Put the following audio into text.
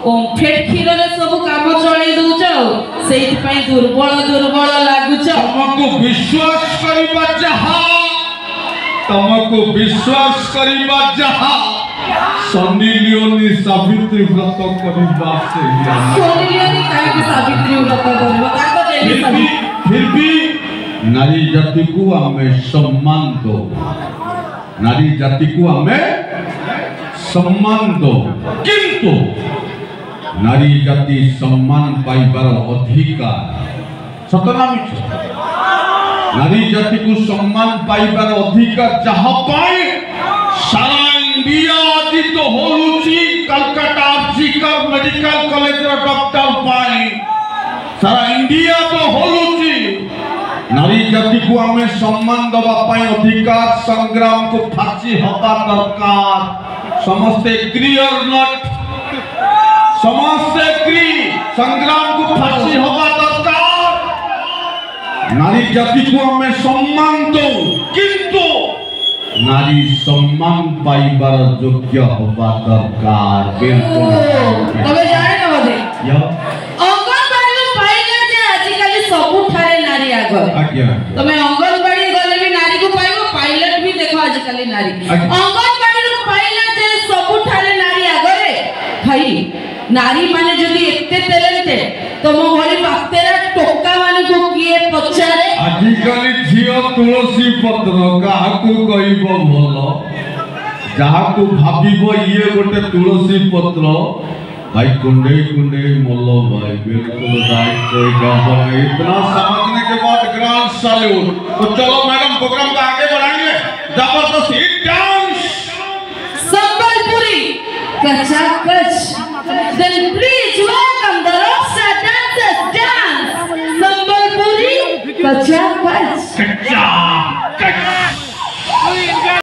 ओमफेड खीर रे सब काम चले दउछ सेति पई दुर्बल दुर्बल लागुछ तुमको विश्वास करिबा जहा सनी लियोनी सावित्री व्रत करिबा से सनी लियोनी काहे के सावित्री व्रत करबो ताको देली फिर भी नारी जाति को हमें सम्मान दो, नारी जाति को हमें सम्मान दो, किंतु नारी जाति सम्मान पाइबार अधिकार सतना मिछ नारी जाति को सम्मान पाइबार अधिकार जहाँ पाए सारा इंडिया आदि तो होलुची कलकत्ता जिकर मेडिकल कॉलेज रो डॉक्टर पाए सारा इंडिया तो होलुची नारी जाति को हमें सम्मान दबा पाए अधिकार संग्राम को फांसी हवा दरकार समस्ते एग्री और नॉट समस्ते एग्री संग्राम को फांसी हवा दरकार नारी जाति को हमें सम्मान दो किंतु नारी सम्मान पाइबार योग्य हवा दरकार बिल्कुल तबे जाने न बदे अंगनबाड़ी पाइला जे आजिकली सबु ठारे नारी आगर आज्ञा तमे अंगनबाड़ी गले भी नारी को पाइबो पायलट भी देखो आजिकली नारी अंगनबाड़ी रो पाइला जे सबु ठारे नारी आगरे भाई नारी माने जदी एते टैलेंटेड तमो भली पातेरा टोका माने को किए पचारे आजिकली झियो तुलसी पत्र काहाकू कहिबो भलो जाहाकू भाबिबो ये गोटे तुलसी पत्र भाई कुंडे कुंडे मोलो भाई बिल्कुल राइट कोई गड़बड़ नहीं इतना समझने के बाद ग्रांड सैल्यूट तो चलो मैडम प्रोग्राम को आगे बढ़ाएंगे जबरदस्त हिट डांस संबलपुरी कचाकच then please welcome the Roxa dancers dance Sambalpuri कचाकच कचा